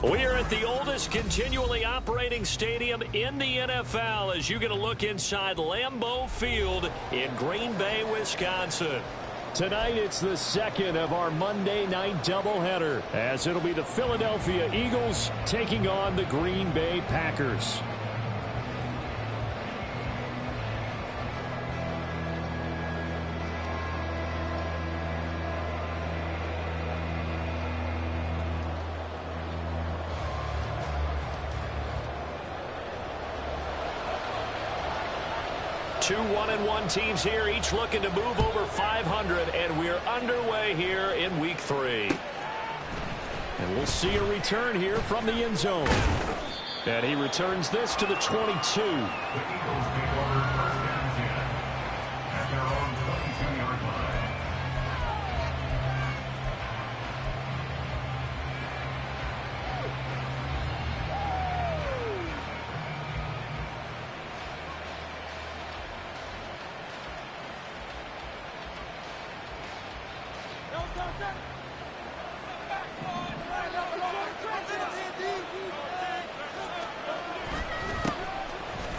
We're at the oldest continually operating stadium in the NFL as you get a look inside Lambeau Field in Green Bay, Wisconsin. Tonight, it's the second of our Monday night doubleheader, as it'll be the Philadelphia Eagles taking on the Green Bay Packers. Two 1-1 teams here, each looking to move over 500, and we're underway here in Week 3. And we'll see a return here from the end zone. And he returns this to the 22.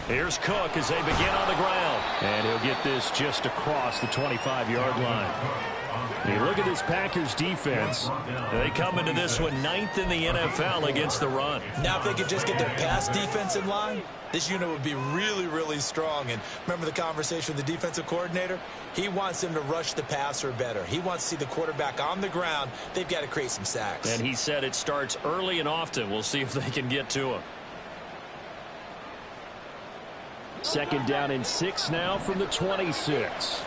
Here's Cook as they begin on the ground. And he'll get this just across the 25-yard line. You look at this Packers defense. They come into this one 9th in the NFL against the run. Now if they could just get their pass defense in line, this unit would be really, really strong. And remember the conversation with the defensive coordinator? He wants them to rush the passer better. He wants to see the quarterback on the ground. They've got to create some sacks. And he said it starts early and often. We'll see if they can get to him. Second down and 6 now from the 26.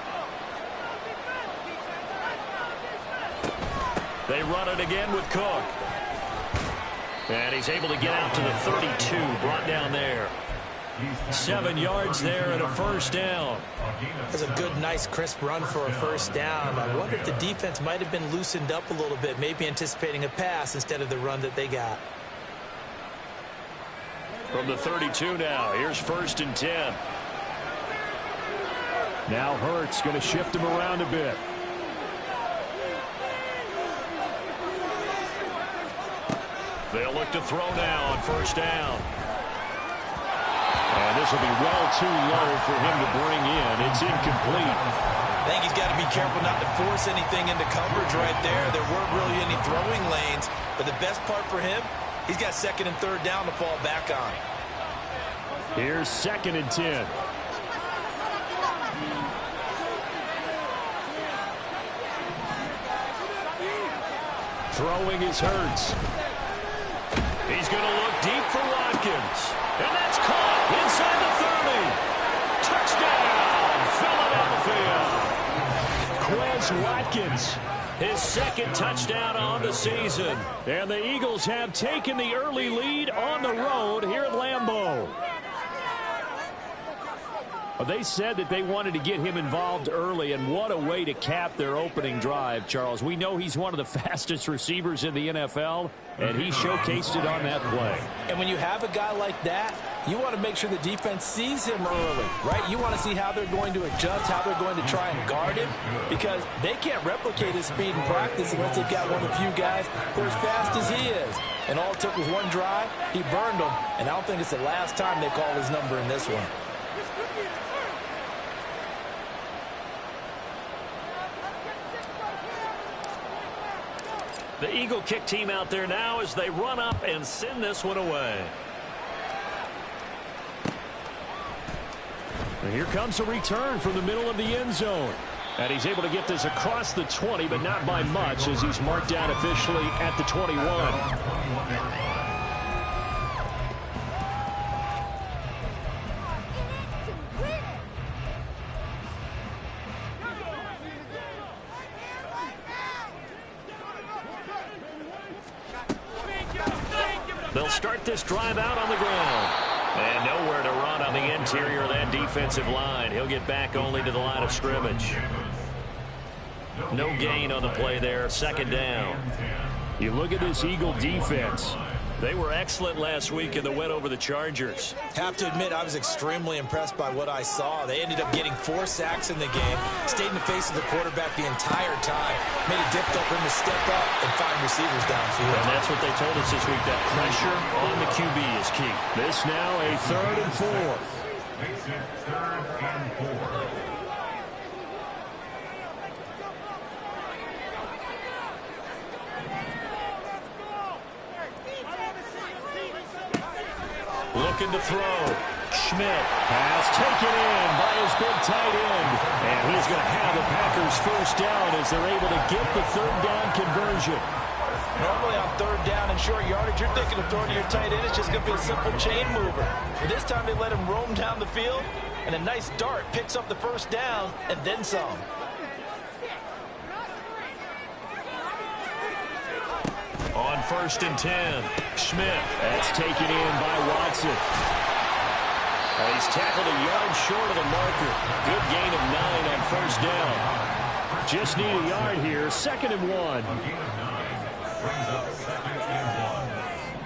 They run it again with Cook. And he's able to get out to the 32, brought down there. 7 yards there and a first down. That's a good, nice, crisp run for a first down. I wonder if the defense might have been loosened up a little bit, maybe anticipating a pass instead of the run that they got. From the 32 now, here's 1st and 10. Now Hurts going to shift him around a bit. They'll look to throw now on 1st down. And this will be well too low for him to bring in. It's incomplete. I think he's got to be careful not to force anything into coverage right there. There weren't really any throwing lanes, but the best part for him, he's got 2nd and 3rd down to fall back on. Here's 2nd and 10. Throwing is Hurts. He's going to look deep for Watkins. And that's caught inside the 30. Touchdown, Philadelphia. Quez Watkins. His 2nd touchdown on the season. And the Eagles have taken the early lead on the road here at Lambeau. They said that they wanted to get him involved early, and what a way to cap their opening drive, Charles. We know he's one of the fastest receivers in the NFL, and he showcased it on that play. And when you have a guy like that, you want to make sure the defense sees him early, right? You want to see how they're going to adjust, how they're going to try and guard him, because they can't replicate his speed in practice unless they've got one of the few guys who are as fast as he is. And all it took was one drive. He burned them, and I don't think it's the last time they call his number in this one. The Eagle kick team out there now as they run up and send this one away. And here comes a return from the middle of the end zone. And he's able to get this across the 20, but not by much, as he's marked down officially at the 21. They'll start this drive out on the ground. And nowhere to run on the interior of that defensive line. He'll get back only to the line of scrimmage. No gain on the play there. 2nd down. You look at this Eagle defense. They were excellent last week in the win over the Chargers. Have to admit, I was extremely impressed by what I saw. They ended up getting 4 sacks in the game, stayed in the face of the quarterback the entire time, made it difficult for him to step up and find receivers downfield. And that's what they told us this week, that pressure on the QB is key. This now a 3rd and 4. Makes it 3rd and 4. Looking to throw. Schmidt has taken in by his big tight end. And he's going to have the Packers first down as they're able to get the 3rd down conversion. Normally on 3rd down and short yardage, you're thinking of throwing to your tight end. It's just going to be a simple chain mover. But this time they let him roam down the field, and a nice dart picks up the first down and then some. On 1st and 10, Schmidt. That's taken in by Watson. He's tackled a yard short of the marker. Good gain of 9 on 1st down. Just need a yard here. 2nd and 1. Brings up 2nd and 1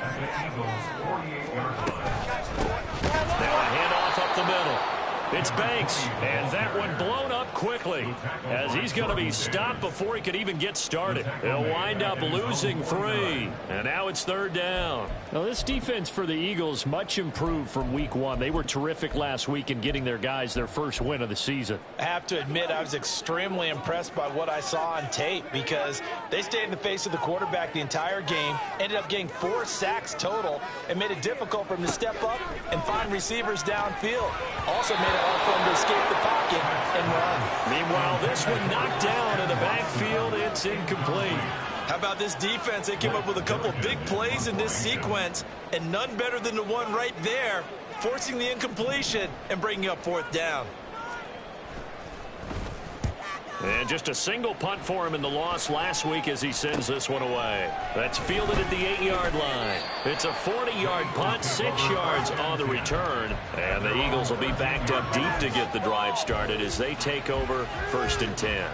at the Eagles' 48-yard line. Now a handoff up the middle. It's Banks, and that one blown up quickly as he's going to be stopped before he could even get started. He'll wind up losing 3, and now it's 3rd down. Now this defense for the Eagles much improved from week 1. They were terrific last week in getting their guys their first win of the season. I have to admit, I was extremely impressed by what I saw on tape because they stayed in the face of the quarterback the entire game, ended up getting 4 sacks total, and made it difficult for him to step up and find receivers downfield. Also made it hard for him to escape the pocket and run. Meanwhile, this one knocked down in the backfield. It's incomplete. How about this defense? They came up with a couple big plays in this sequence, and none better than the one right there, forcing the incompletion and bringing up 4th down. And just a single punt for him in the loss last week as he sends this one away. That's fielded at the 8-yard line. It's a 40-yard punt, 6 yards on the return. And the Eagles will be backed up deep to get the drive started as they take over 1st and 10.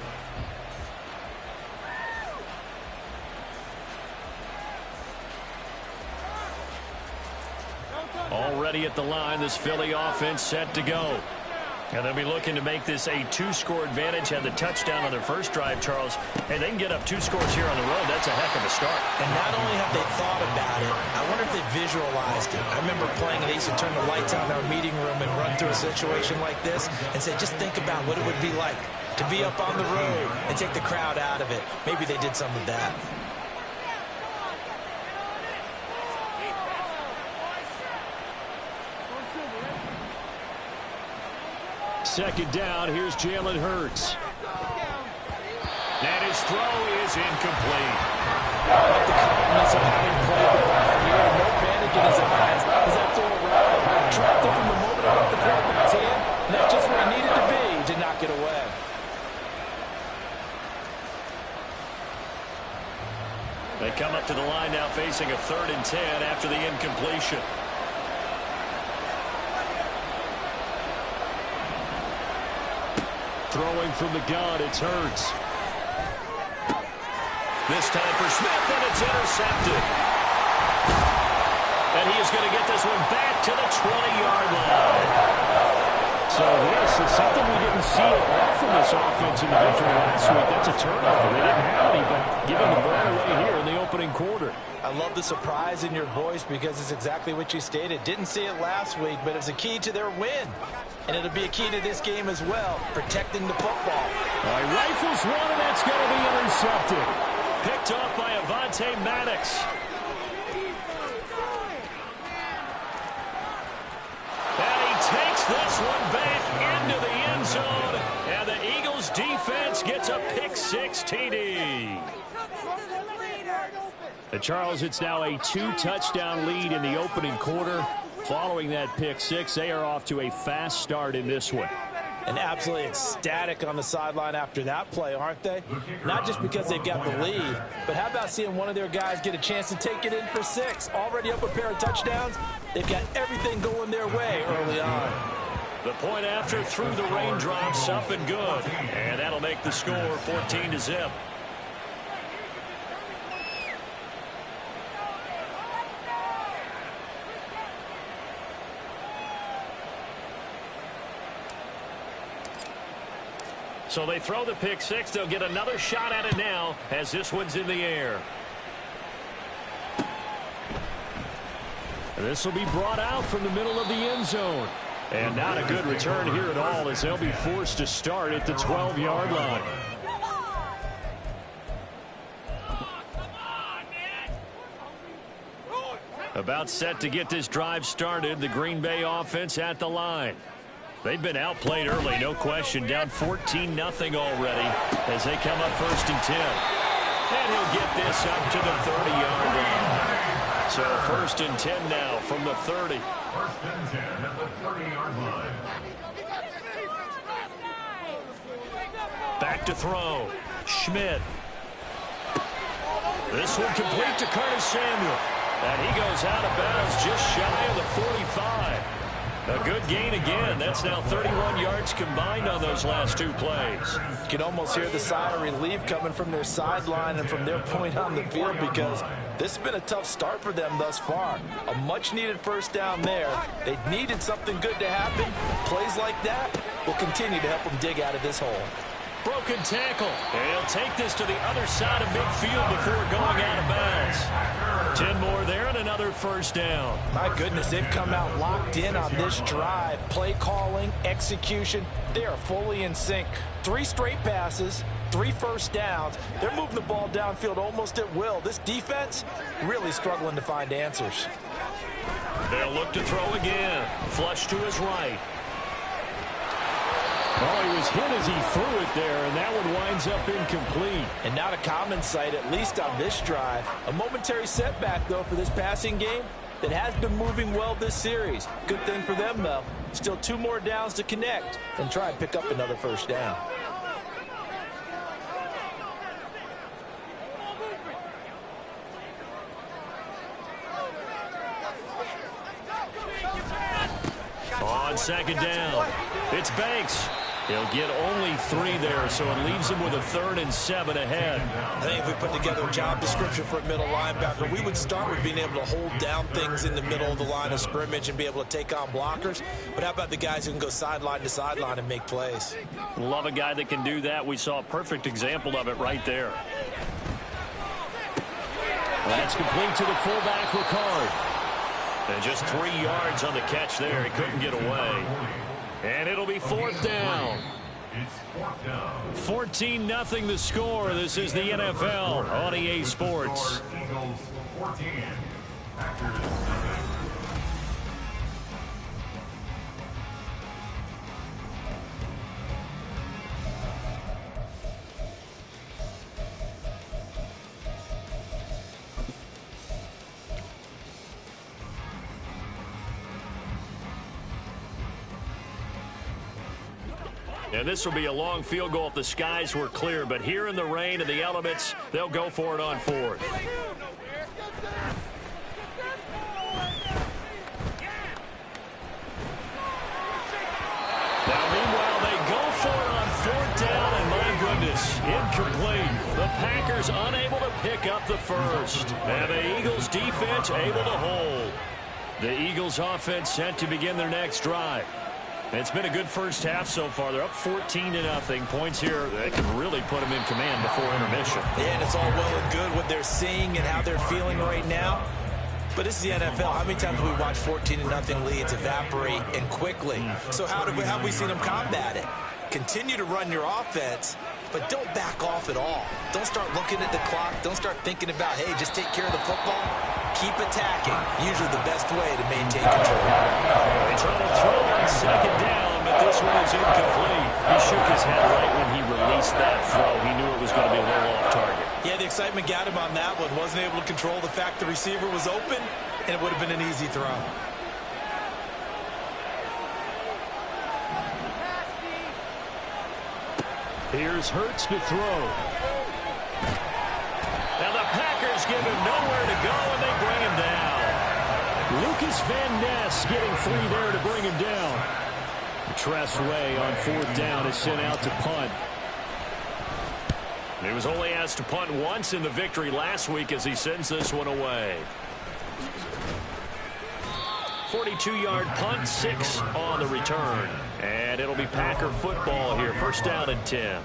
Already at the line, this Philly offense set to go. And they'll be looking to make this a 2-score advantage. Had the touchdown on their first drive, Charles. And they can get up 2 scores here on the road. That's a heck of a start. And not only have they thought about it, I wonder if they visualized it. I remember playing, and they used to turn the lights out in our meeting room and run through a situation like this and say, just think about what it would be like to be up on the road and take the crowd out of it. Maybe they did some of that. Second down, here's Jalen Hurts. And his throw is incomplete. I like the confidence of having played the ball here. No panic in his eyes as that throw around. Tracked it from the moment it left the quarterback's hand. And that's just where he needed to be to knock it away. They come up to the line now facing a 3rd and 10 after the incompletion. Throwing from the gun, it's Hurts. This time for Smith, and it's intercepted. And he is going to get this one back to the 20-yard line. So this is something we didn't see at all from this offense in the victory last week. That's a turnover. They didn't have any, but giving the ball away here in the opening quarter. I love the surprise in your voice because it's exactly what you stated. Didn't see it last week, but it's a key to their win. And it'll be a key to this game as well, protecting the football. All right, rifles one, and that's going to be intercepted. Picked off by Avonte Maddox. And he takes this one back into the end zone. And the Eagles defense gets a pick-6 TD. Charles, it's now a 2-touchdown lead in the opening quarter. Following that pick-6, they are off to a fast start in this one. And absolutely ecstatic on the sideline after that play, aren't they? Not just because they've got the lead, but how about seeing one of their guys get a chance to take it in for 6? Already up a pair of touchdowns. They've got everything going their way early on. The point after through the raindrops, up and good. And that'll make the score 14-0. So they throw the pick six. They'll get another shot at it now as this one's in the air. This will be brought out from the middle of the end zone. And not a good return here at all as they'll be forced to start at the 12-yard line. About set to get this drive started, the Green Bay offense at the line. They've been outplayed early, no question, down 14-0 already as they come up 1st and 10. And he'll get this up to the 30-yard line. So 1st and 10 now from the 30. 1st and 10 at the 30-yard line. Back to throw. Schmidt. This one complete to Curtis Samuel. And he goes out of bounds just shy of the 45. A good gain again. That's now 31 yards combined on those last two plays. You can almost hear the sigh of relief coming from their sideline and from their point on the field because this has been a tough start for them thus far. A much-needed first down there. They needed something good to happen. Plays like that will continue to help them dig out of this hole. Broken tackle. And he'll take this to the other side of midfield before going out of bounds. 10 more there and another first down. My goodness, they've come out locked in on this drive. Play calling, execution, they are fully in sync. 3 straight passes, 3 first downs. They're moving the ball downfield almost at will. This defense really struggling to find answers. They'll look to throw again. Flush to his right. Oh, he was hit as he threw it there, and that one winds up incomplete. And not a common sight, at least on this drive. A momentary setback, though, for this passing game that has been moving well this series. Good thing for them, though. Still 2 more downs to connect and try and pick up another first down. On 2nd down, it's Banks. He'll get only 3 there, so it leaves him with a 3rd and 7 ahead. I think if we put together a job description for a middle linebacker, we would start with being able to hold down things in the middle of the line of scrimmage and be able to take on blockers. But how about the guys who can go sideline to sideline and make plays? Love a guy that can do that. We saw a perfect example of it right there. That's complete to the fullback, Ricard. And just 3 yards on the catch there. He couldn't get away. And it'll be 4th down. It's 4th down. 14-0 the score. This is the NFL on EA Sports. Eagles 14. Packers 7. And this will be a long field goal if the skies were clear. But here in the rain and the elements, they'll go for it on 4th. Now, meanwhile, they go for it on 4th down, and my goodness, incomplete. The Packers unable to pick up the first. And the Eagles defense able to hold. The Eagles offense set to begin their next drive. It's been a good first half so far. They're up 14-0. Points here that can really put them in command before intermission. Yeah, and it's all well and good what they're seeing and how they're feeling right now. But this is the NFL. How many times have we watched 14-0 leads evaporate and quickly? So how have we seen them combat it? Continue to run your offense, but don't back off at all. Don't start looking at the clock. Don't start thinking about, hey, just take care of the football. Keep attacking. Usually the best way to maintain control. They try to throw on 2nd down, but this one is incomplete. He shook his head right when he released that throw. He knew it was going to be a little off target. Yeah, the excitement got him on that one. Wasn't able to control the fact the receiver was open, and it would have been an easy throw. Here's Hurts to throw. Now the Packers give him nowhere to go, and they bring him down. Lucas Van Ness getting 3 there to bring him down. Tress Way on 4th down is sent out to punt. He was only asked to punt once in the victory last week as he sends this one away. 42-yard punt, 6 on the return. And it'll be Packer football here. First down and 10.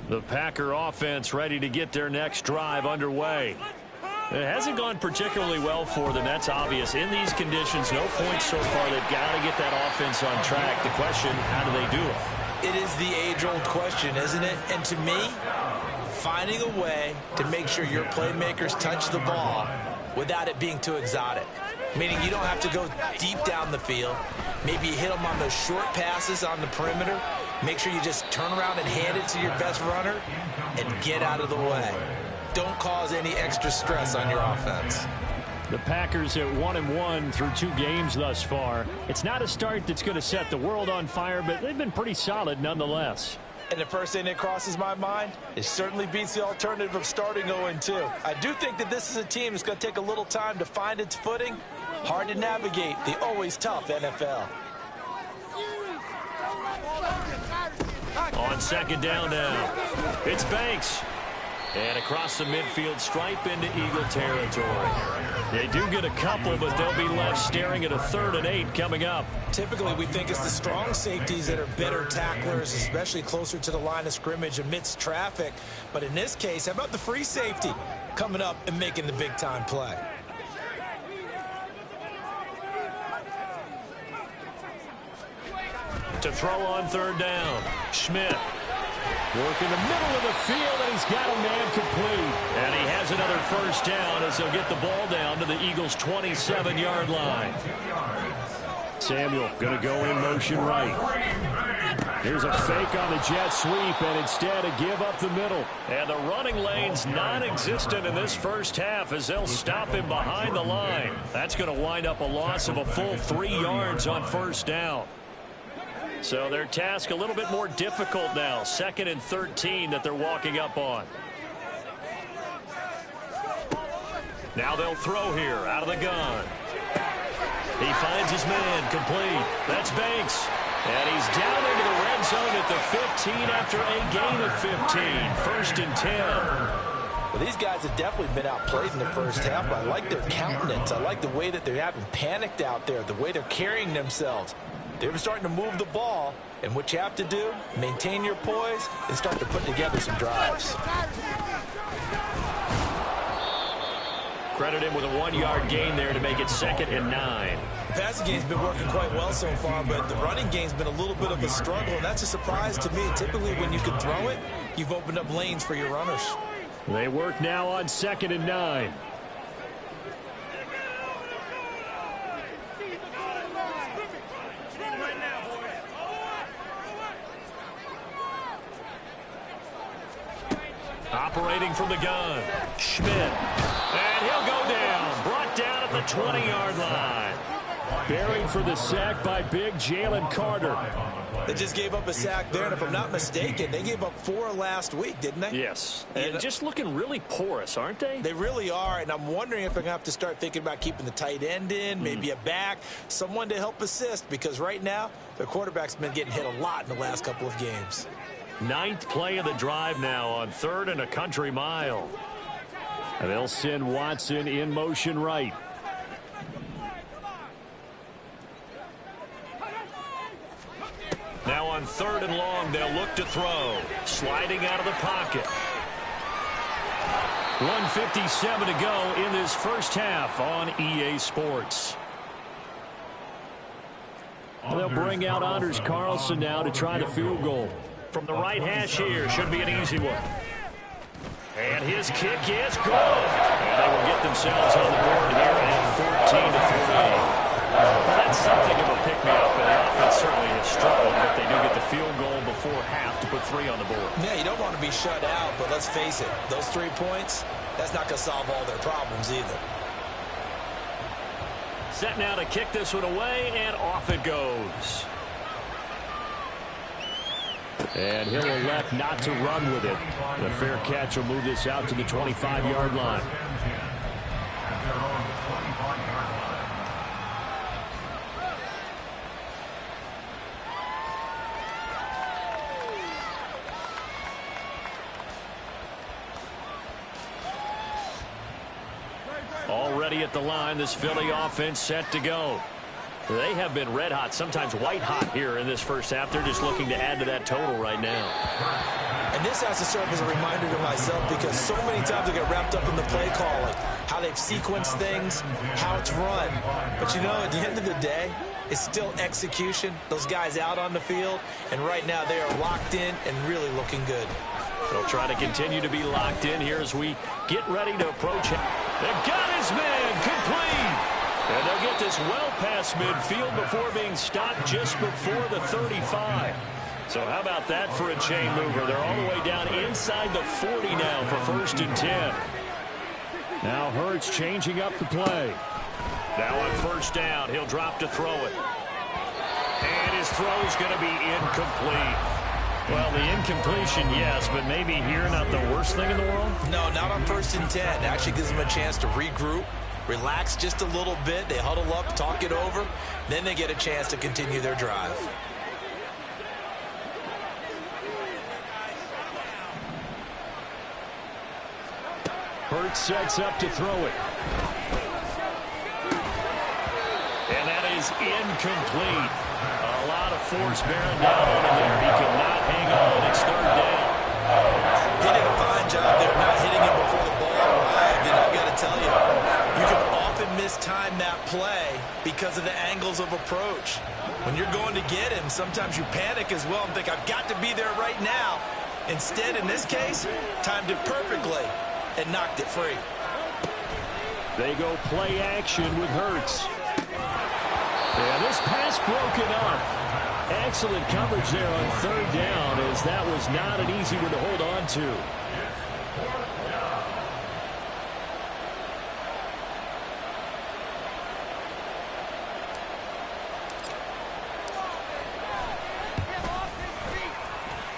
The Packer offense ready to get their next drive underway. It hasn't gone particularly well for them. That's obvious. In these conditions, no points so far. They've got to get that offense on track. The question, how do they do it? It is the age-old question, isn't it? And to me, finding a way to make sure your playmakers touch the ball without it being too exotic. Meaning you don't have to go deep down the field. Maybe you hit them on those short passes on the perimeter. Make sure you just turn around and hand it to your best runner and get out of the way. Don't cause any extra stress on your offense. The Packers at 1-1 through 2 games thus far. It's not a start that's going to set the world on fire, but they've been pretty solid nonetheless. And the first thing that crosses my mind, it certainly beats the alternative of starting 0-2. I do think that this is a team that's going to take a little time to find its footing. Hard to navigate the always tough NFL. On second down now, it's Banks. And across the midfield stripe into Eagle territory. They do get a couple, but they'll be left staring at a 3rd and 8 coming up. Typically, we think it's the strong safeties that are better tacklers, especially closer to the line of scrimmage amidst traffic. But in this case, how about the free safety coming up and making the big-time play? To throw on 3rd down, Schmidt. Work in the middle of the field, and he's got a man complete. And he has another first down as they'll get the ball down to the Eagles' 27-yard line. Samuel going to go in motion right. Here's a fake on the jet sweep, and instead a give up the middle. And the running lane's non-existent in this first half as they'll stop him behind the line. That's going to wind up a loss of a full 3 yards on first down. So their task a little bit more difficult now. 2nd and 13 that they're walking up on. Now they'll throw here out of the gun. He finds his man complete. That's Banks. And he's down into the red zone at the 15 after a gain of 15. 1st and 10. Well, these guys have definitely been outplayed in the first half, but I like their countenance. I like the way that they haven't panicked out there, the way they're carrying themselves. They're starting to move the ball, and what you have to do, maintain your poise and start to put together some drives. Credit him with a 1-yard gain there to make it 2nd and 9. The passing game's been working quite well so far, but the running game's been a little bit of a struggle, and that's a surprise to me. Typically, when you can throw it, you've opened up lanes for your runners. They work now on 2nd and 9. Operating from the gun, Schmidt. And he'll go down. Brought down at the 20-yard line. Buried for the sack by big Jalen Carter. They just gave up a sack there, and if I'm not mistaken, they gave up 4 last week, didn't they? Yes. And just looking really porous, aren't they? They really are, and I'm wondering if they're going to have to start thinking about keeping the tight end in, maybe a back, someone to help assist, because right now, their quarterback's been getting hit a lot in the last couple of games. 9th play of the drive now on 3rd and a country mile. And they'll send Watson in motion right. Now on 3rd and long, they'll look to throw. Sliding out of the pocket. 1:57 to go in this first half on EA Sports. They'll bring out Anders Carlson now to try the field goal. From the right hash here, should be an easy one. And his kick is good. And they will get themselves on the board here at 14-3. Well, that's something of a pick-me-up, and the offense certainly has struggled, but they do get the field goal before half to put 3 on the board. Yeah, you don't want to be shut out, but let's face it, those 3 points, that's not going to solve all their problems either. Set now to kick this one away, and off it goes. And he'll elect not to run with it. The fair catch will move this out to the 25-yard line. Already at the line, this Philly offense set to go. They have been red hot, sometimes white hot here in this first half. They're just looking to add to that total right now. And this has to serve as a reminder to myself because so many times I get wrapped up in the play calling, how they've sequenced things, how it's run. But you know, at the end of the day, it's still execution. Those guys out on the field, and right now they are locked in and really looking good. They'll try to continue to be locked in here as we get ready to approach him. They've got his man complete. And they'll get this well past midfield before being stopped just before the 35. So how about that for a chain mover? They're all the way down inside the 40 now for 1st and 10. Now Hurts changing up the play. Now on 1st down, he'll drop to throw it. And his throw's going to be incomplete. Well, the incompletion, yes, but maybe here not the worst thing in the world? No, not on 1st and 10. It actually gives them a chance to regroup, relax just a little bit. They huddle up, talk it over. Then they get a chance to continue their drive. Hurts sets up to throw it. And that is incomplete. A lot of force bearing down on him there. He could not hang on. It's 3rd down. He did a fine job there not hitting him before the ball arrived. And I've got to tell you, you can often mistime that play because of the angles of approach. When you're going to get him, sometimes you panic as well and think, I've got to be there right now. Instead, in this case, timed it perfectly and knocked it free. They go play action with Hurts. And this pass broken up. Excellent coverage there on 3rd down, as that was not an easy one to hold on to.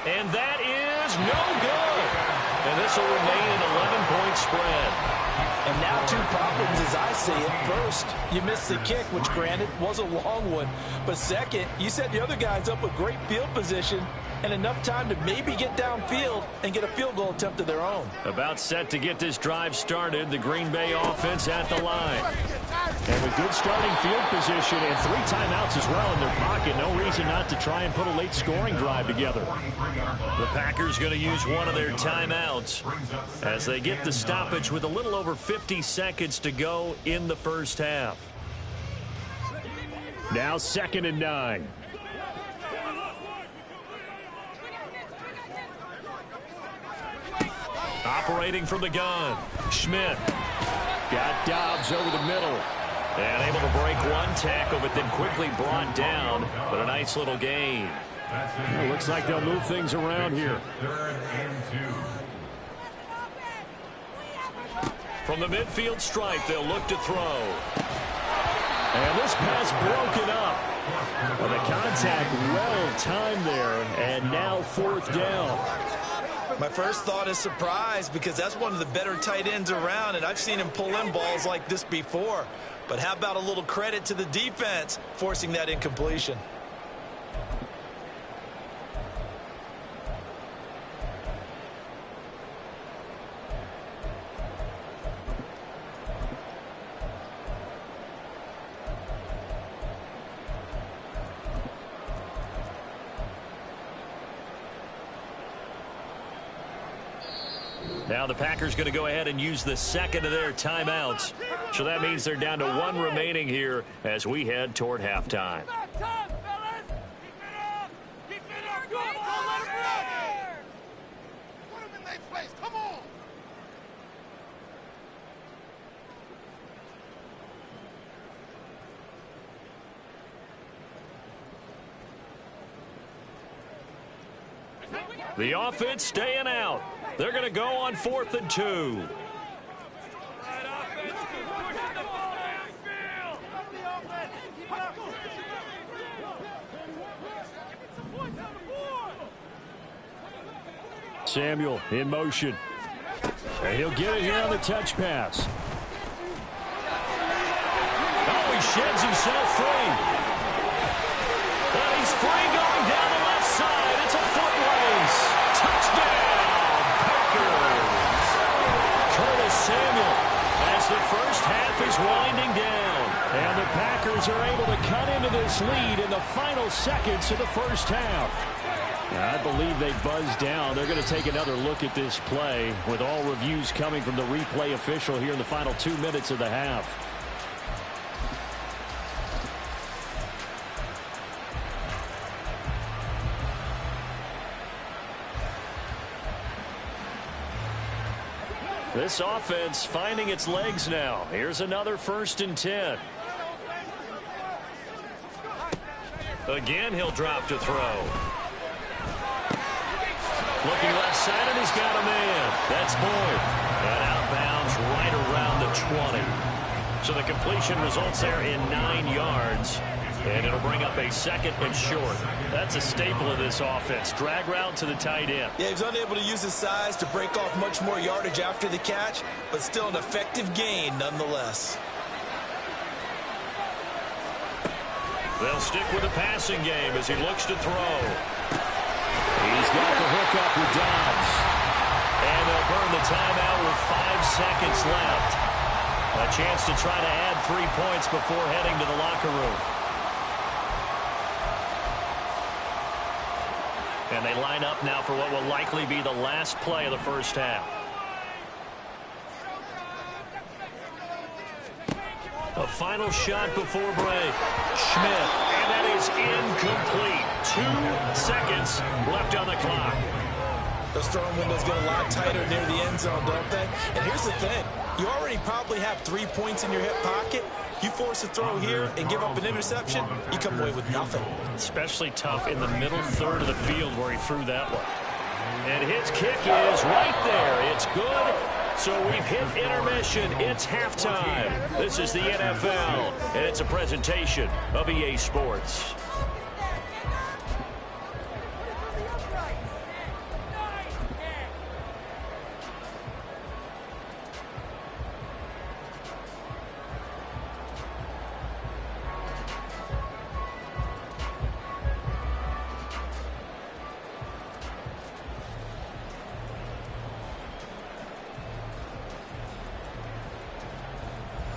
And that is no good. And this will remain an 11-point spread. And now 2 problems as I see it. First, you missed the kick, which granted was a long one. But second, you set the other guys up with great field position and enough time to maybe get downfield and get a field goal attempt of their own. About set to get this drive started, the Green Bay offense at the line. And with good starting field position and 3 timeouts as well in their pocket, no reason not to try and put a late scoring drive together. The Packers going to use one of their timeouts as they get the stoppage with a little over 50 seconds to go in the first half. Now 2nd and 9. Operating from the gun, Schmidt. Got Dobbs over the middle. And able to break one tackle, but then quickly brought down. But a nice little gain. It looks like they'll move things around here. 3rd and 2. From the midfield stripe, they'll look to throw. And this pass broken up. Well, the contact well timed there, and now 4th down. My first thought is surprise because that's one of the better tight ends around, and I've seen him pull in balls like this before. But how about a little credit to the defense forcing that incompletion? Now the Packers going to go ahead and use the 2nd of their timeouts. So that means they're down to 1 remaining here as we head toward halftime. The offense staying out. They're going to go on 4th and 2. Samuel in motion. And he'll get it here on the touch pass. Oh, he sheds himself free. And he's free going down the left side. It's a foot race. Touchdown, Packers. Curtis Samuel as the first half is winding down. And the Packers are able to cut into this lead in the final seconds of the first half. I believe they buzzed down. They're going to take another look at this play with all reviews coming from the replay official here in the final 2 minutes of the half. This offense finding its legs now. Here's another 1st and 10. Again, he'll drop to throw. Looking left side, and he's got a man. That's Boyd. And outbounds right around the 20. So the completion results there in 9 yards. And it'll bring up a 2nd and short. That's a staple of this offense. Drag route to the tight end. Yeah, he's unable to use his size to break off much more yardage after the catch, but still an effective gain nonetheless. They'll stick with the passing game as he looks to throw. He's got the hook up with Dobbs. And they'll burn the timeout with 5 seconds left. A chance to try to add 3 points before heading to the locker room. And they line up now for what will likely be the last play of the first half. A final shot before break. Schmidt, and that is incomplete. 2 seconds left on the clock. Those throwing windows get a lot tighter near the end zone, don't they? And here's the thing. You already probably have 3 points in your hip pocket. You force a throw here and give up an interception, you come away with nothing. Especially tough in the middle third of the field where he threw that one. And his kick is right there. It's good. So we've hit intermission. It's halftime. This is the NFL, and it's a presentation of EA Sports.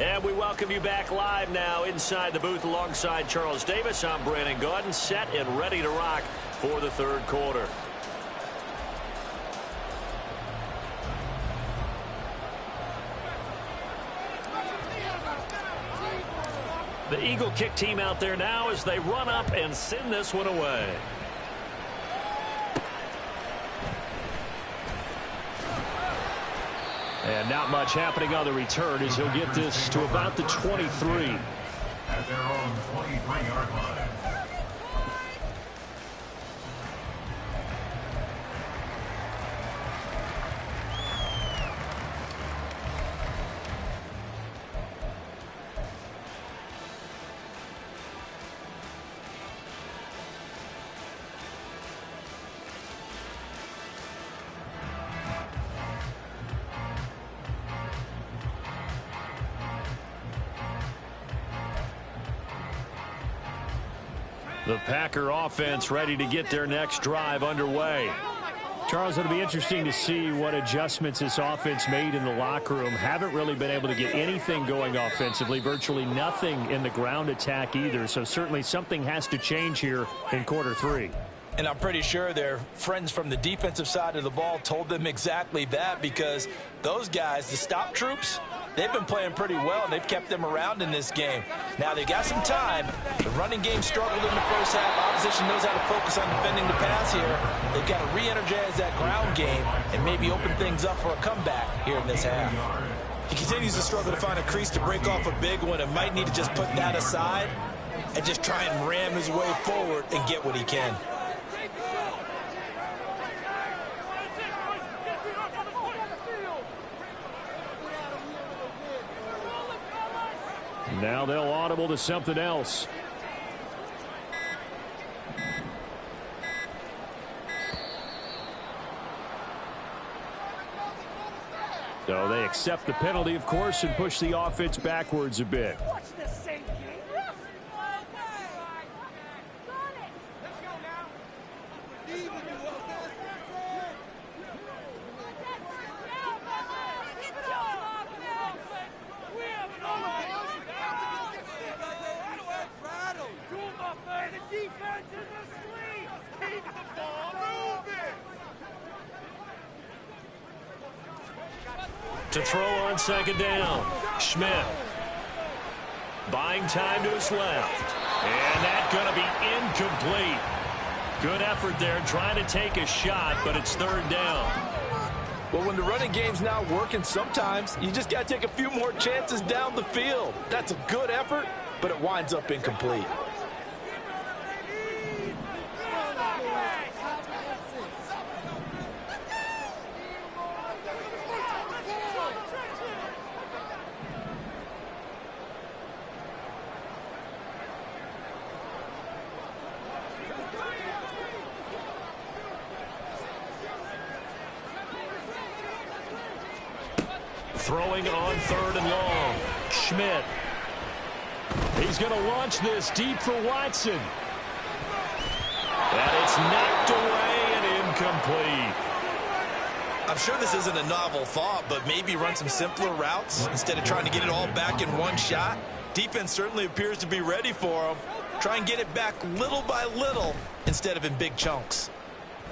And we welcome you back live now inside the booth alongside Charles Davis. I'm Brandon Gaudin, set and ready to rock for the 3rd quarter. The Eagle kick team out there now as they run up and send this one away. And not much happening on the return as he'll get this to about the 23. At their own 23-yard line. The Packer offense ready to get their next drive underway. Charles, it'll be interesting to see what adjustments this offense made in the locker room. Haven't really been able to get anything going offensively, virtually nothing in the ground attack either. So certainly something has to change here in quarter 3. And I'm pretty sure their friends from the defensive side of the ball told them exactly that, because those guys, the stop troops, they've been playing pretty well, and they've kept them around in this game. Now, they got some time. The running game struggled in the first half. Opposition knows how to focus on defending the pass here. They've got to re-energize that ground game and maybe open things up for a comeback here in this half. He continues to struggle to find a crease to break off a big one and might need to just put that aside and just try and ram his way forward and get what he can. Now they'll audible to something else. So they accept the penalty, of course, and push the offense backwards a bit. To throw on second down, Schmidt. Buying time to his left. And that's going to be incomplete. Good effort there trying to take a shot, but it's third down. Well, when the running game's not working, sometimes you just got to take a few more chances down the field. That's a good effort, but it winds up incomplete. Throwing on third and long. Schmidt. He's going to launch this deep for Watson. And it's knocked away and incomplete. I'm sure this isn't a novel thought, but maybe run some simpler routes instead of trying to get it all back in one shot. Defense certainly appears to be ready for him. Try and get it back little by little instead of in big chunks.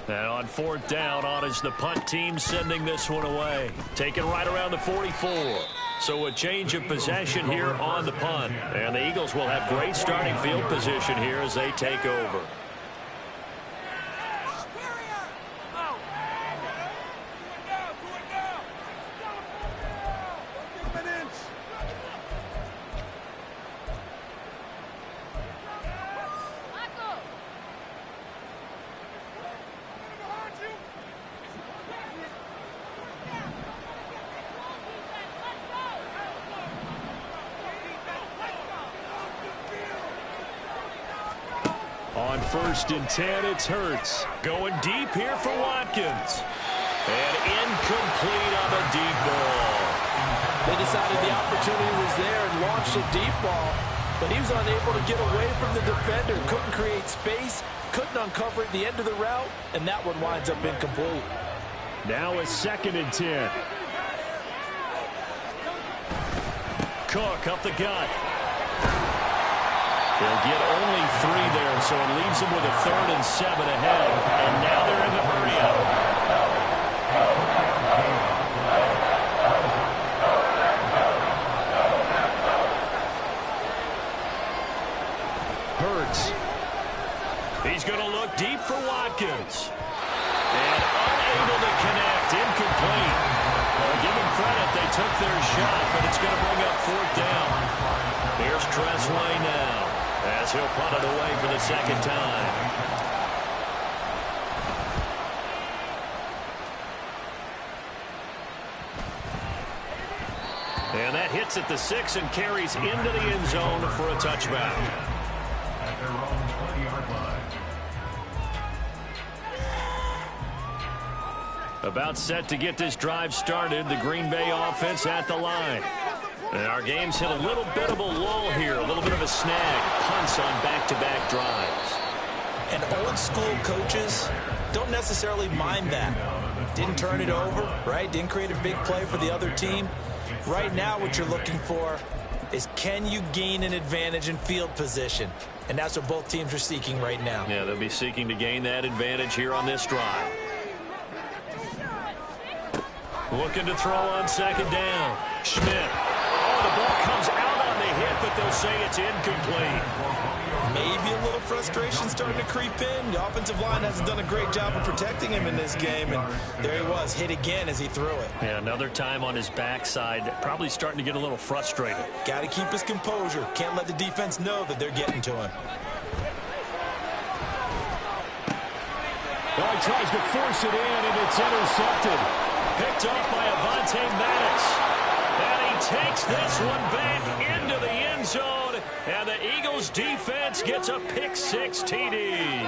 And on fourth down, on is the punt team sending this one away. Taken right around the 44. So a change of possession here on the punt. And the Eagles will have great starting field position here as they take over. On first and 10, it's Hurts. Going deep here for Watkins. And incomplete on the deep ball. They decided the opportunity was there and launched a deep ball, but he was unable to get away from the defender. Couldn't create space, couldn't uncover at the end of the route, and that one winds up incomplete. Now a second and 10. Cook up the gut. They'll get only 3 there, so it leaves them with a 3rd and 7 ahead. And now they're in the hurry-up. Hurts. He's going to look deep for Watkins. And unable to connect. Incomplete. Well, give them credit. They took their shot, but it's going to bring up 4th down. Here's Tressway now, as he'll punt it away for the second time. And that hits at the 6 and carries into the end zone for a touchback. At their own 20-yard line. About set to get this drive started, the Green Bay offense at the line. And our game's hit a little bit of a lull here, a little bit of a snag. Punts on back-to-back drives. And old-school coaches don't necessarily mind that. Didn't turn it over, right? Didn't create a big play for the other team. Right now what you're looking for is, can you gain an advantage in field position? And that's what both teams are seeking right now. Yeah, they'll be seeking to gain that advantage here on this drive. Looking to throw on second down. Schmidt. The ball comes out on the hit, but they'll say it's incomplete. Maybe a little frustration starting to creep in. The offensive line hasn't done a great job of protecting him in this game, and there he was, hit again as he threw it. Yeah, another time on his backside, probably starting to get a little frustrated. Got to keep his composure. Can't let the defense know that they're getting to him. Well, he tries to force it in, and it's intercepted. Picked up by Avonte Maddox. And he takes this one back into the end zone. And the Eagles defense gets a pick-6 TD.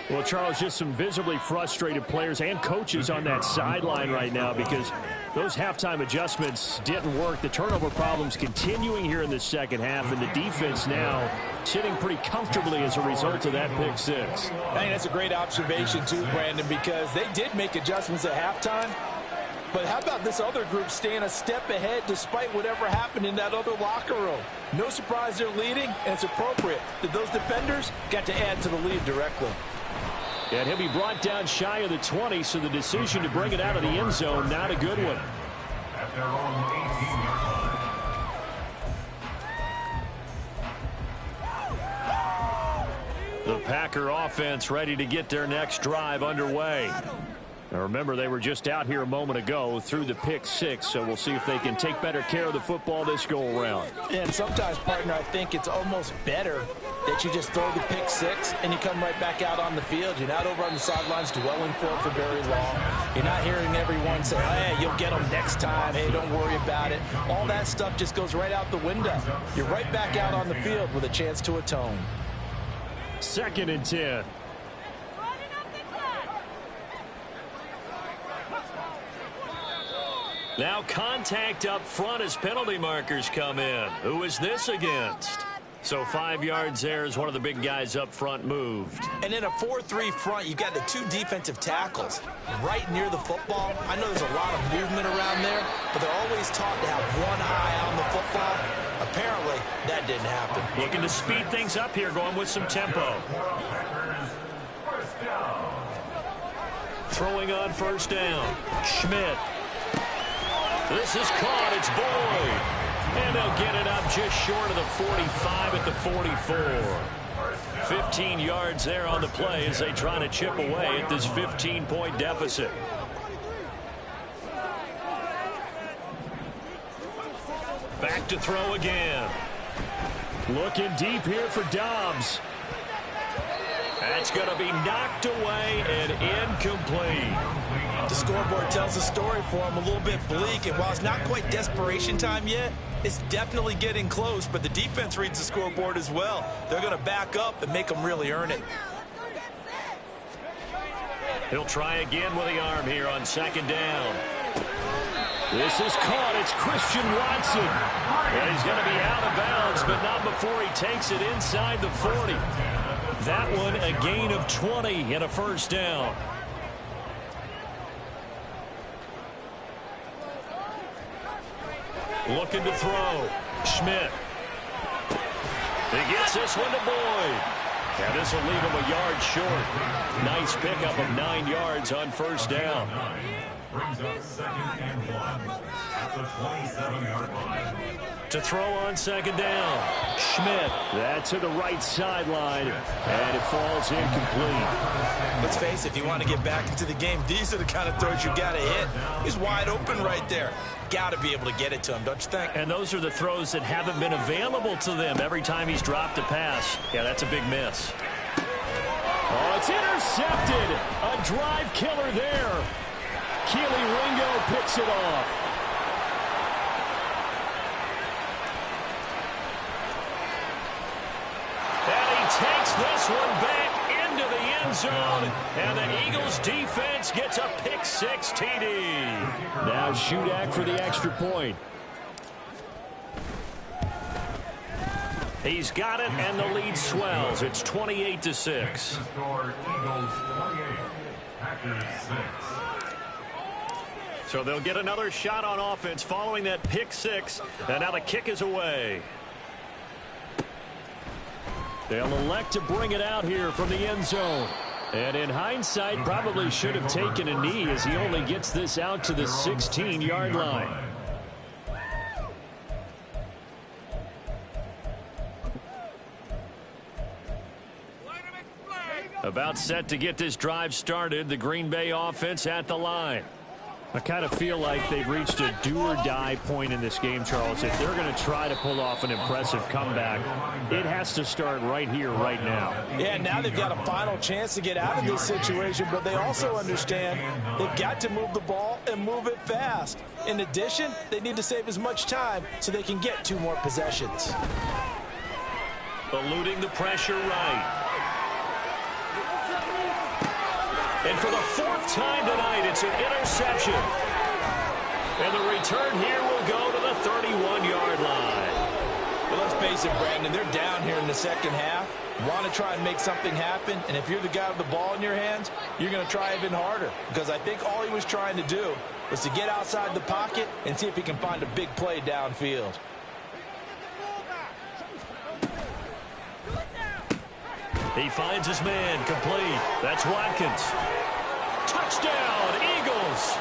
Well, Charles, just some visibly frustrated players and coaches on that sideline right now because those halftime adjustments didn't work. The turnover problems continuing here in the second half, and the defense now sitting pretty comfortably as a result of that pick six. I think that's a great observation too, Brandon, because they did make adjustments at halftime. But how about this other group staying a step ahead despite whatever happened in that other locker room? No surprise they're leading, and it's appropriate that those defenders got to add to the lead directly. And he'll be brought down shy of the 20, so the decision to bring it out of the end zone, not a good one. At their own 18-yard line. The Packer offense ready to get their next drive underway. Now remember, they were just out here a moment ago through the pick six, so we'll see if they can take better care of the football this go-around. And sometimes, partner, I think it's almost better that you just throw the pick six and you come right back out on the field. You're not over on the sidelines dwelling for it for very long. You're not hearing everyone say, hey, you'll get them next time. Hey, don't worry about it. All that stuff just goes right out the window. You're right back out on the field with a chance to atone. 2nd and 10. Now contact up front as penalty markers come in. Who is this against? So 5 yards there as one of the big guys up front moved. And in a 4-3 front, you've got the 2 defensive tackles right near the football. I know there's a lot of movement around there, but they're always taught to have one eye on the football. Apparently, that didn't happen. Looking to speed things up here, going with some tempo. Throwing on first down. Schmidt. This is caught. It's Boyd. And they'll get it up just short of the 45 at the 44. 15 yards there on the play as they try to chip away at this 15-point deficit. Back to throw again. Looking deep here for Dobbs. That's going to be knocked away and incomplete. The scoreboard tells a story for him, a little bit bleak, and while it's not quite desperation time yet, it's definitely getting close, but the defense reads the scoreboard as well. They're going to back up and make them really earn it. He'll try again with the arm here on 2nd down. This is caught. It's Christian Watson. And he's going to be out of bounds, but not before he takes it inside the 40. That one a gain of 20 and a first down. Looking to throw. Schmidt. He gets this one to Boyd. And this will leave him a yard short. Nice pickup of 9 yards on first down. Brings up 2nd and 1 at the 27-yard line. To throw on 2nd down. Schmidt. That to the right sideline. And it falls incomplete. Let's face it, if you want to get back into the game, these are the kind of throws you got to hit. He's wide open right there. Got to be able to get it to him, don't you think? And those are the throws that haven't been available to them every time he's dropped a pass. Yeah, that's a big miss. Oh, it's intercepted. A drive killer there. Keely Ringo picks it off. And he takes this one back into the end zone. And the Eagles defense gets a pick six TD. Now Shudak for the extra point. He's got it, and the lead swells. It's 28-6. The score, Eagles 28, Packers 6. So they'll get another shot on offense following that pick six. And now the kick is away. They'll elect to bring it out here from the end zone. And in hindsight, probably should have taken a knee as he only gets this out to the 16-yard line. About set to get this drive started, the Green Bay offense at the line. I kind of feel like they've reached a do-or-die point in this game, Charles. If they're going to try to pull off an impressive comeback, it has to start right here, right now. Yeah, now they've got a final chance to get out of this situation, but they also understand they've got to move the ball and move it fast. In addition, they need to save as much time so they can get 2 more possessions. Eluding the pressure right. And for the fourth time tonight, it's an interception. And the return here will go to the 31-yard line. Well, let's face it, Brandon, they're down here in the second half. Want to try and make something happen, and if you're the guy with the ball in your hands, you're going to try even harder, because I think all he was trying to do was to get outside the pocket and see if he can find a big play downfield. He finds his man, complete. That's Watkins. Touchdown, Eagles.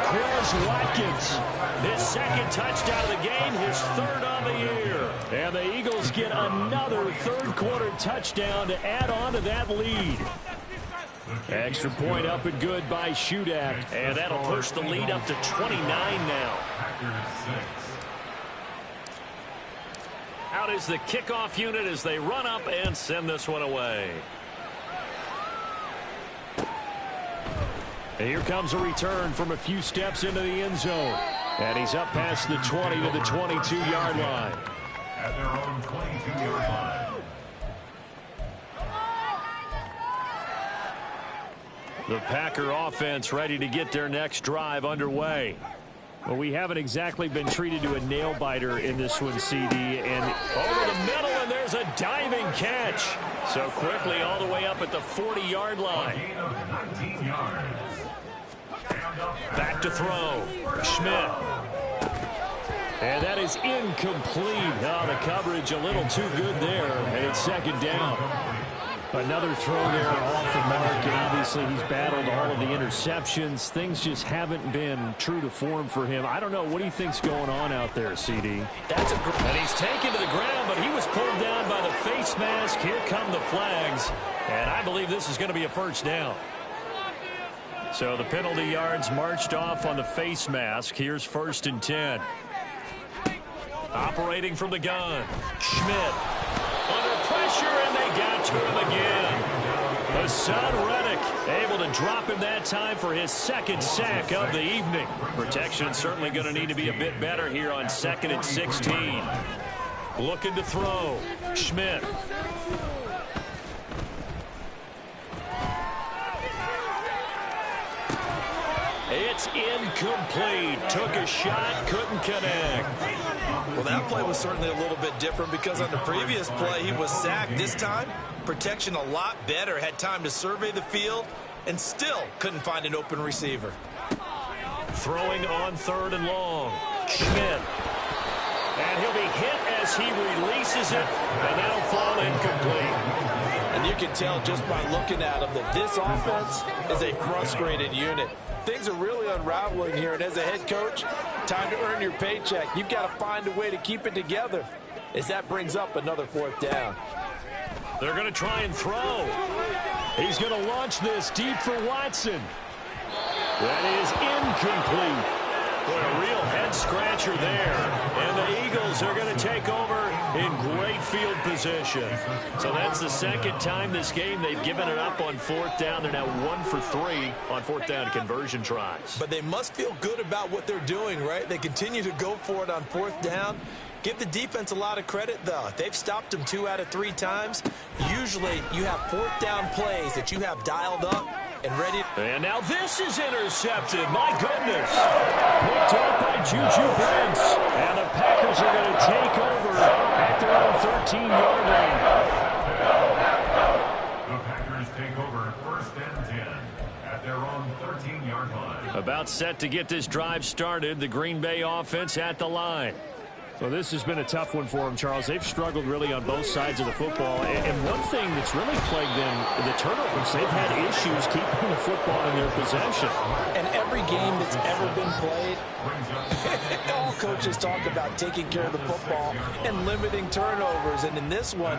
Chris Watkins, his second touchdown of the game, his third on the year. And the Eagles get another third-quarter touchdown to add on to that lead. Extra point up and good by Shudak. And that'll push the lead up to 29 now. Out is the kickoff unit as they run up and send this one away. And here comes a return from a few steps into the end zone. And he's up past the 20 to the 22-yard line. At their own 22-yard line. The Packer offense ready to get their next drive underway. Well, we haven't exactly been treated to a nail-biter in this one, CD. And over the middle, and there's a diving catch. So quickly all the way up at the 40-yard line. Gain of 19 yards. Back to throw. Schmidt. And that is incomplete. Oh, the coverage a little too good there. And it's second down. Another throw there off the mark, and obviously he's battled all of the interceptions. Things just haven't been true to form for him. I don't know. What do you think's going on out there, CD? And he's taken to the ground, but he was pulled down by the face mask. Here come the flags, and I believe this is going to be a first down. So the penalty yards marched off on the face mask. Here's 1st and 10. Operating from the gun, Schmidt. Under pressure, and they got to him again. Hassan Reddick able to drop him that time for his second sack of the evening. Protection certainly going to need to be a bit better here on 2nd and 16. Looking to throw. Schmidt. It's incomplete. Took a shot, couldn't connect. Well, that play was certainly a little bit different because on the previous play, he was sacked. This time, protection a lot better. Had time to survey the field and still couldn't find an open receiver. Throwing on 3rd and long. Schmidt. And he'll be hit as he releases it, and that'll fall incomplete. And you can tell just by looking at him that this offense is a frustrated unit. Things are really unraveling here, and as a head coach, time to earn your paycheck. You've got to find a way to keep it together as that brings up another 4th down. They're going to try and throw. He's going to launch this deep for Watson. That is incomplete. Boy, a real head-scratcher there. And the Eagles are going to take over in great field position. So that's the second time this game they've given it up on 4th down. They're now 1 for 3 on 4th down conversion tries. But they must feel good about what they're doing, right? They continue to go for it on 4th down. Give the defense a lot of credit, though. They've stopped them 2 out of 3 times. Usually, you have 4th down plays that you have dialed up and ready. And now this is intercepted. My goodness. Picked up by Juju Brents. And the Packers are going to take over at their own 13-yard line. The Packers take over 1st and 10 at their own 13-yard line. About set to get this drive started. The Green Bay offense at the line. Well, this has been a tough one for them, Charles. They've struggled really on both sides of the football. And one thing that's really plagued them, the turnovers, they've had issues keeping the football in their possession. And every game that's ever been played, all coaches talk about taking care of the football and limiting turnovers. And in this one,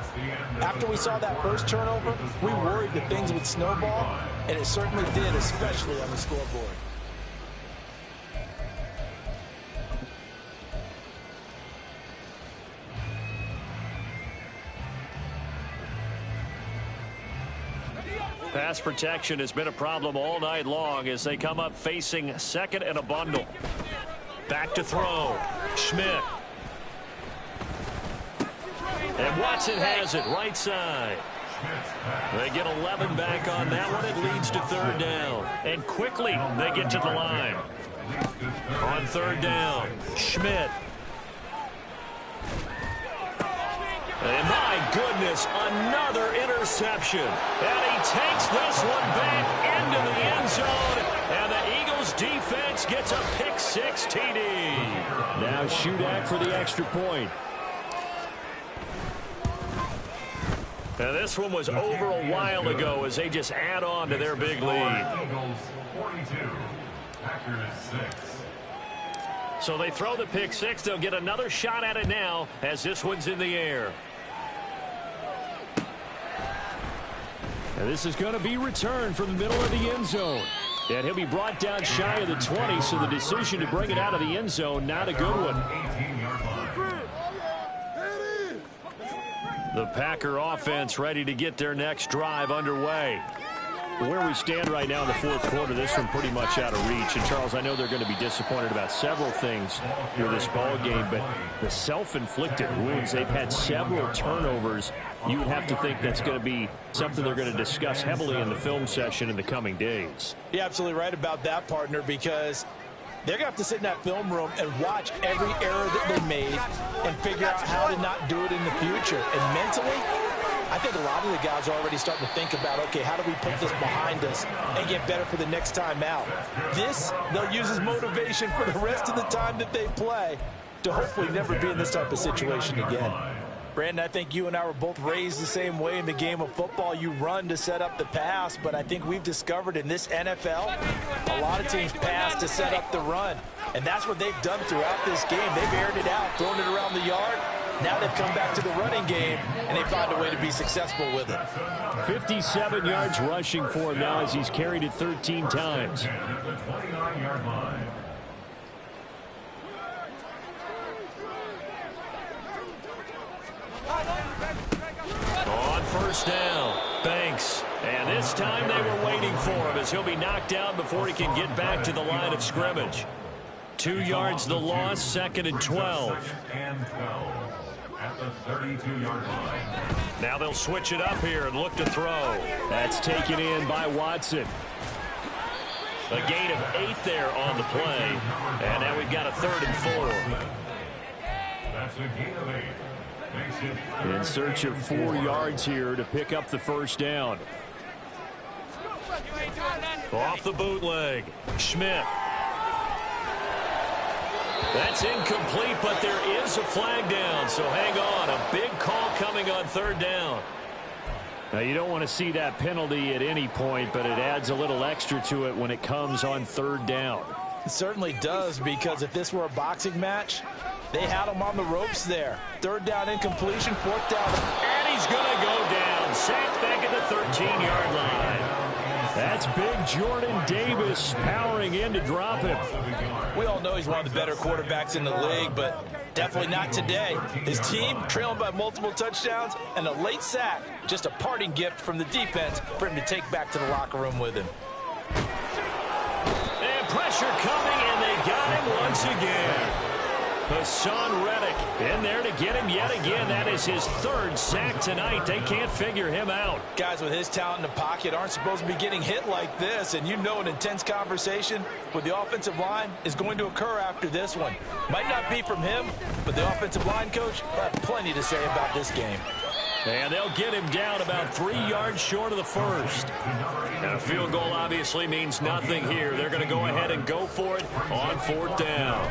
after we saw that first turnover, we worried that things would snowball, and it certainly did, especially on the scoreboard. Pass protection has been a problem all night long as they come up facing 2nd and a bundle. Back to throw. Schmidt. And Watson has it right side. They get 11 back on that one. It leads to third down. And quickly, they get to the line. On third down, Schmidt. And my goodness, another interception. And he takes this one back into the end zone. And the Eagles defense gets a pick-6 TD. Now Shudak for the extra point. Now this one was over a while ago as they just add on to their big lead. Eagles 42, Packers 6. So they throw the pick-6. They'll get another shot at it now as this one's in the air. And this is going to be returned from the middle of the end zone. And he'll be brought down shy of the 20, so the decision to bring it out of the end zone, not a good one. 18-yard line. The Packer offense ready to get their next drive underway. Where we stand right now in the fourth quarter, this one pretty much out of reach. And, Charles, I know they're going to be disappointed about several things with this ball game, but the self-inflicted wounds, they've had several turnovers. You would have to think that's going to be something they're going to discuss heavily in the film session in the coming days. You're absolutely right about that, partner, because they're going to have to sit in that film room and watch every error that they made and figure out how to not do it in the future. And mentally, I think a lot of the guys are already starting to think about, okay, how do we put this behind us and get better for the next time out? This, they'll use as motivation for the rest of the time that they play to hopefully never be in this type of situation again. Brandon, I think you and I were both raised the same way in the game of football. You run to set up the pass, but I think we've discovered in this NFL, a lot of teams pass to set up the run. And that's what they've done throughout this game. They've aired it out, thrown it around the yard. Now they've come back to the running game, and they find a way to be successful with it. 57 yards rushing for him now as he's carried it 13 times. At the 29-yard line. On first down, Banks. And this time they were waiting for him as he'll be knocked down before he can get back to the line of scrimmage. 2 yards the loss, 2nd and 12. Second and 12 at the 32-yard line. Now they'll switch it up here and look to throw. That's taken in by Watson. A gain of 8 there on the play. And now we've got a 3rd and 4. That's a gain of 8. Makes it In search of 4 yards here to pick up the first down. Off the bootleg, Schmidt. That's incomplete, but there is a flag down, so hang on. A big call coming on 3rd down. Now, you don't want to see that penalty at any point, but it adds a little extra to it when it comes on 3rd down. It certainly does, because if this were a boxing match, they had him on the ropes there. 3rd down incompletion, 4th down. And he's going to go down. Sacked back at the 13-yard line. That's big Jordan Davis powering in to drop him. We all know he's one of the better quarterbacks in the league, but definitely not today. His team trailing by multiple touchdowns and a late sack. Just a parting gift from the defense for him to take back to the locker room with him. And pressure coming, and they got him once again. Hassan Reddick in there to get him yet again. That is his 3rd sack tonight. They can't figure him out. Guys with his talent in the pocket aren't supposed to be getting hit like this, and you know an intense conversation with the offensive line is going to occur after this one. Might not be from him, but the offensive line coach will have plenty to say about this game. And they'll get him down about 3 yards short of the first. Now, a field goal obviously means nothing here. They're going to go ahead and go for it on 4th down.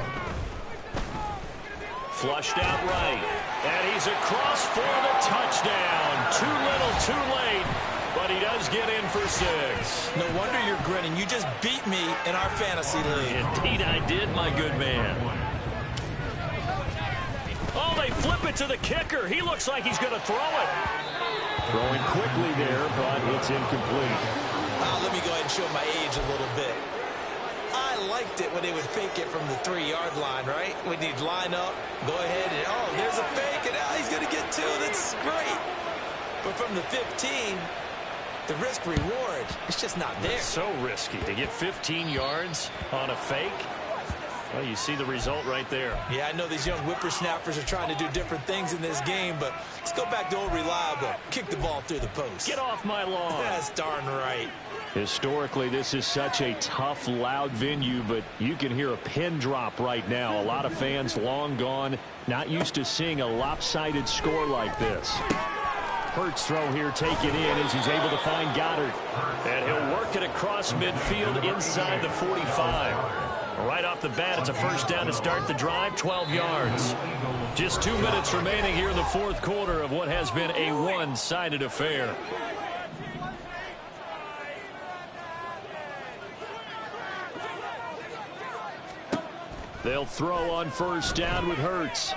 Flushed out right. And he's across for the touchdown. Too little, too late. But he does get in for 6. No wonder you're grinning. You just beat me in our fantasy league. Indeed I did, my good man. Oh, they flip it to the kicker. He looks like he's going to throw it. Throwing quickly there, but it's incomplete. Let me go ahead and show my age a little bit. I liked it when they would fake it from the 3-yard line, right? When he'd line up, go ahead and, oh, there's a fake, and he's going to get 2. That's great. But from the 15, the risk-reward, it's just not there. It's so risky to get 15 yards on a fake. Well, you see the result right there. Yeah, I know these young whippersnappers are trying to do different things in this game, but it's go back to old reliable. Kick the ball through the post. Get off my lawn. That's darn right. Historically, this is such a tough, loud venue, but you can hear a pin drop right now. A lot of fans long gone, not used to seeing a lopsided score like this. Hurts throw here taken in as he's able to find Goddard. And he'll work it across midfield inside the 45. Right off the bat, it's a first down to start the drive, 12 yards. Just 2 minutes remaining here in the fourth quarter of what has been a one-sided affair. They'll throw on first down with Hurts.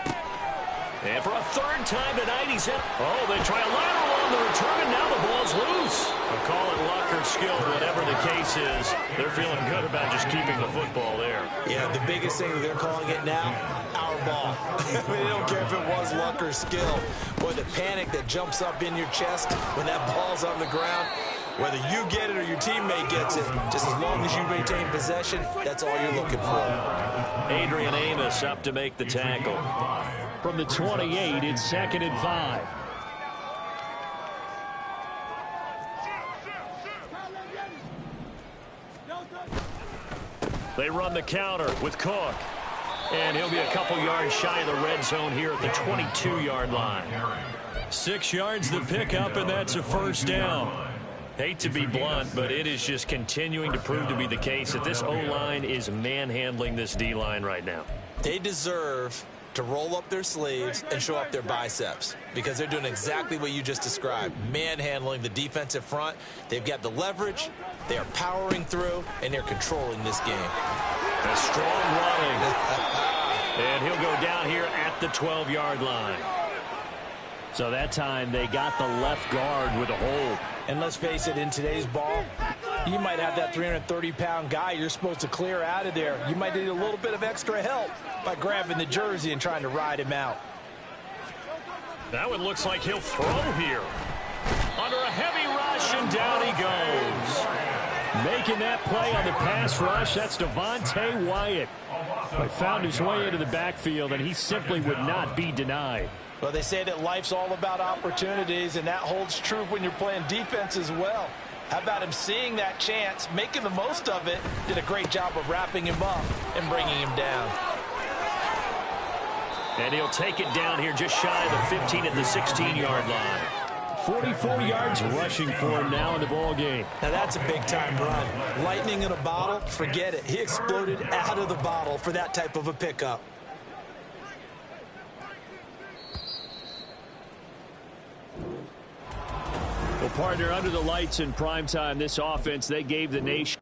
And for a third time tonight, he's hit. Oh, they try a lateral on the return, and now the ball's loose. They'll call it luck or skill, whatever the case is. They're feeling good about just keeping the football there. Yeah, the biggest thing that they're calling it now, our ball. They don't care if it was luck or skill. Boy, the panic that jumps up in your chest when that ball's on the ground, whether you get it or your teammate gets it, just as long as you maintain possession, that's all you're looking for. Adrian Amos up to make the tackle. From the 28, it's 2nd and 5. They run the counter with Cook. And he'll be a couple yards shy of the red zone here at the 22-yard line. 6 yards the pickup, and that's a first down. Hate to be blunt, but it is just continuing to prove to be the case that this O-line is manhandling this D-line right now. They deserve to roll up their sleeves and show up their biceps because they're doing exactly what you just described, manhandling the defensive front. They've got the leverage, they are powering through, and they're controlling this game. A strong running. And he'll go down here at the 12-yard line. So that time they got the left guard with a hold. And let's face it, in today's ball, you might have that 330-pound guy you're supposed to clear out of there. You might need a little bit of extra help by grabbing the jersey and trying to ride him out. That one looks like he'll throw here. Under a heavy rush, and down he goes. Making that play on the pass rush, that's Devontae Wyatt. He found his way into the backfield, and he simply would not be denied. Well, they say that life's all about opportunities, and that holds true when you're playing defense as well. How about him seeing that chance, making the most of it, did a great job of wrapping him up and bringing him down. And he'll take it down here just shy of the 15 at the 16-yard line. 44 yards rushing for him now in the ball game. Now that's a big-time run. Lightning in a bottle, forget it. He exploded out of the bottle for that type of a pickup. Well, partner, under the lights in primetime, this offense, they gave the nation